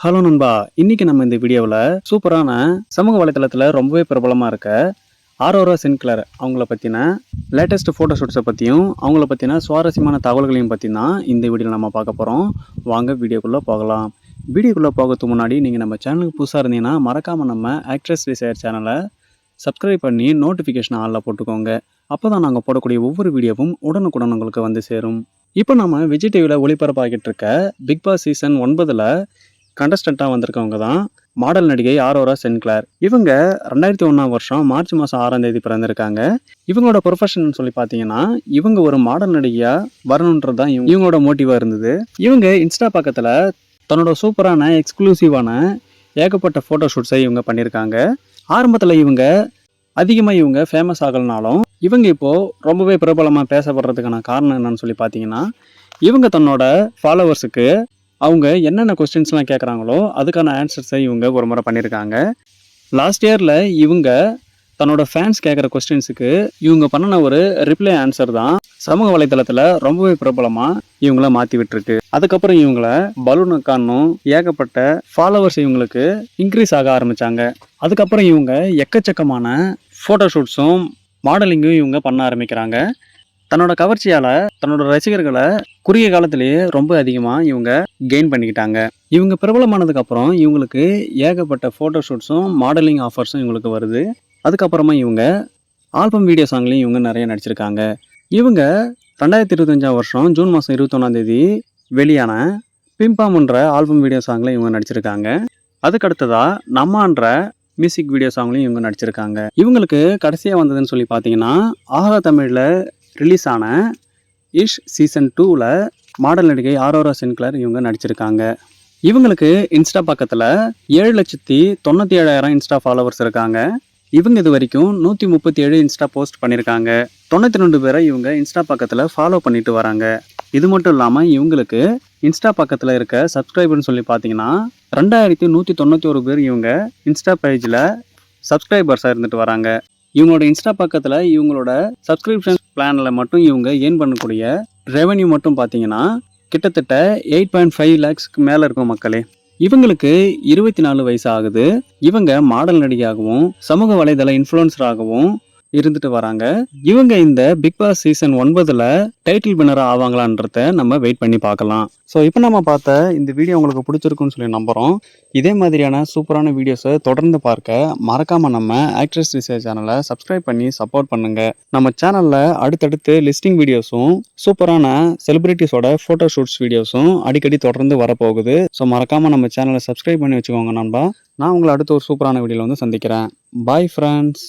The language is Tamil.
ஹலோ நண்பா, இன்னைக்கு நம்ம இந்த வீடியோவில் சூப்பரான சமூக வலைத்தளத்தில் ரொம்பவே பிரபலமாக இருக்க ஆரோரா சின்க்ளர் அவங்கள பற்றின லேட்டஸ்ட் ஃபோட்டோஷூட்ஸை பற்றியும் அவங்கள பற்றின சுவாரஸ்யமான தகவல்களையும் பற்றி தான் இந்த வீடியோவில் நம்ம பார்க்க போகிறோம். வாங்க வீடியோக்குள்ளே போகலாம். வீடியோக்குள்ளே போகிறதுக்கு முன்னாடி நீங்கள் நம்ம சேனலுக்கு புதுசாக இருந்தீங்கன்னா மறக்காமல் நம்ம ஆக்ட்ரஸ் டிசைர் சேனலை சப்ஸ்கிரைப் பண்ணி நோட்டிஃபிகேஷன் ஆளில் போட்டுக்கோங்க. அப்போ தான் நாங்கள் போடக்கூடிய ஒவ்வொரு வீடியோவும் உடனுக்குடன் உங்களுக்கு வந்து சேரும். இப்போ நம்ம விஜய் டிவியில் ஒளிபரப்பாகிட்டு இருக்க பிக் பாஸ் சீசன் 9ல் கண்டஸ்டண்ட்டாக வந்திருக்கவங்க தான் மாடல் நடிகை ஆரோரா சின்க்ளர். இவங்க 2001ஆம் வருஷம் மார்ச் மாதம் 6ஆம் தேதி பிறந்திருக்காங்க. இவங்களோட ப்ரொஃபஷன் சொல்லி பார்த்தீங்கன்னா இவங்க ஒரு மாடல் நடிகையாக வரணுன்றது தான் இவங்களோட மோட்டிவாக இருந்தது. இவங்க இன்ஸ்டா பக்கத்தில் தன்னோட சூப்பரான எக்ஸ்க்ளூசிவான ஏகப்பட்ட ஃபோட்டோஷூட்ஸை இவங்க பண்ணியிருக்காங்க. ஆரம்பத்தில் இவங்க அதிகமாக இவங்க ஃபேமஸ் ஆகலனாலும் இவங்க இப்போது ரொம்பவே பிரபலமாக பேசப்படுறதுக்கான காரணம் என்னன்னு சொல்லி பார்த்தீங்கன்னா இவங்க தன்னோட ஃபாலோவர்ஸுக்கு அவங்க என்னென்ன கொஸ்டின்ஸ்லாம் கேட்குறாங்களோ அதுக்கான ஆன்சர்ஸை இவங்க ஒரு முறை பண்ணியிருக்காங்க. லாஸ்ட் இயரில் இவங்க தன்னோட ஃபேன்ஸ் கேட்குற கொஸ்டின்ஸுக்கு இவங்க பண்ணின ஒரு ரிப்ளை ஆன்சர் தான் சமூக வலைத்தளத்தில் ரொம்பவே பிரபலமாக இவங்கள மாற்றி விட்டுருக்கு. அதுக்கப்புறம் இவங்கள பலூனுக்கானும் ஏகப்பட்ட ஃபாலோவர்ஸ் இவங்களுக்கு இன்க்ரீஸ் ஆக ஆரம்பித்தாங்க. அதுக்கப்புறம் இவங்க எக்கச்சக்கமான ஃபோட்டோஷூட்ஸும் மாடலிங்கும் இவங்க பண்ண ஆரம்பிக்கிறாங்க. தன்னோட கவர்ச்சியால் தன்னோட ரசிகர்களை குறுகிய காலத்திலேயே ரொம்ப அதிகமாக இவங்க கெயின் பண்ணிக்கிட்டாங்க. இவங்க பிரபலமானதுக்கப்புறம் இவங்களுக்கு ஏகப்பட்ட ஃபோட்டோஷூட்ஸும் மாடலிங் ஆஃபர்ஸும் இவங்களுக்கு வருது. அதுக்கப்புறமா இவங்க ஆல்பம் வீடியோ சாங்லேயும் இவங்க நிறைய நடிச்சிருக்காங்க. இவங்க 2025ஆம் வருஷம் ஜூன் மாதம் 21ஆம் தேதி வெளியான பிம்பாம்ன்ற ஆல்பம் வீடியோ சாங்கில் இவங்க நடிச்சிருக்காங்க. அதுக்கடுத்ததாக நம்மான்ற மியூசிக் வீடியோ சாங்லையும் இவங்க நடிச்சிருக்காங்க. இவங்களுக்கு கடைசியாக வந்ததுன்னு சொல்லி பார்த்தீங்கன்னா ஆஹா தமிழில் ரிலீஸ் ஆன இஷ் சீசன் 2ல் மாடல் நடிகை ஆரோரா சின்க்ளர் இவங்க நடிச்சிருக்காங்க. இவங்களுக்கு இன்ஸ்டா பக்கத்தில் 7,97,000 இன்ஸ்டா ஃபாலோவர்ஸ் இருக்காங்க. இவங்க இது வரைக்கும் 137 இன்ஸ்டா போஸ்ட் பண்ணியிருக்காங்க. 92 பேரை இவங்க இன்ஸ்டா பக்கத்தில் ஃபாலோ பண்ணிட்டு வராங்க. இது மட்டும் இல்லாமல் இவங்களுக்கு இன்ஸ்டா பக்கத்தில் இருக்க சப்ஸ்கிரைபர்னு சொல்லி பார்த்தீங்கன்னா 2,191 பேர் இவங்க இன்ஸ்டா பேஜில் சப்ஸ்கிரைபர்ஸாக இருந்துட்டு வராங்க. இவங்களோட இன்ஸ்டா பக்கத்தில் இவங்களோட சப்ஸ்கிரிப்ஷன் பிளானில் மட்டும் இவங்க ஏர்ன் பண்ணக்கூடிய ரெவன்யூ மட்டும் பார்த்தீங்கன்னா கிட்டத்தட்ட 8.5 lakhsக்கு மேலே இருக்கும் மக்களே. இவங்களுக்கு 24 வயசு ஆகுது. இவங்க மாடல் நடிகையாகவும் சமூக வலைதள இன்ஃப்ளூயன்சராகவும் இருந்துட்டு வராங்க. இவங்க இந்த பிக் பாஸ் சீசன் 9ல் டைட்டில் வின்னராக ஆவாங்களான்றத நம்ம வெயிட் பண்ணி பார்க்கலாம். ஸோ இப்போ நம்ம பார்த்த இந்த வீடியோ உங்களுக்கு பிடிச்சிருக்குன்னு சொல்லி நம்புகிறோம். இதே மாதிரியான சூப்பரான வீடியோஸை தொடர்ந்து பார்க்க மறக்காமல் நம்ம ஆக்ட்ரஸ் டிசைர் சேனலை சப்ஸ்கிரைப் பண்ணி சப்போர்ட் பண்ணுங்கள். நம்ம சேனலில் அடுத்தடுத்து லிஸ்டிங் வீடியோஸும் சூப்பரான செலிபிரிட்டிஸோட ஃபோட்டோ ஷூட்ஸ் வீடியோஸும் அடிக்கடி தொடர்ந்து வரப்போகுது. ஸோ மறக்காமல் நம்ம சேனலை சப்ஸ்கிரைப் பண்ணி வச்சுக்கோங்க நண்பா. நான் உங்களை அடுத்த ஒரு சூப்பரான வீடியோவில் வந்து சந்திக்கிறேன். Bye friends.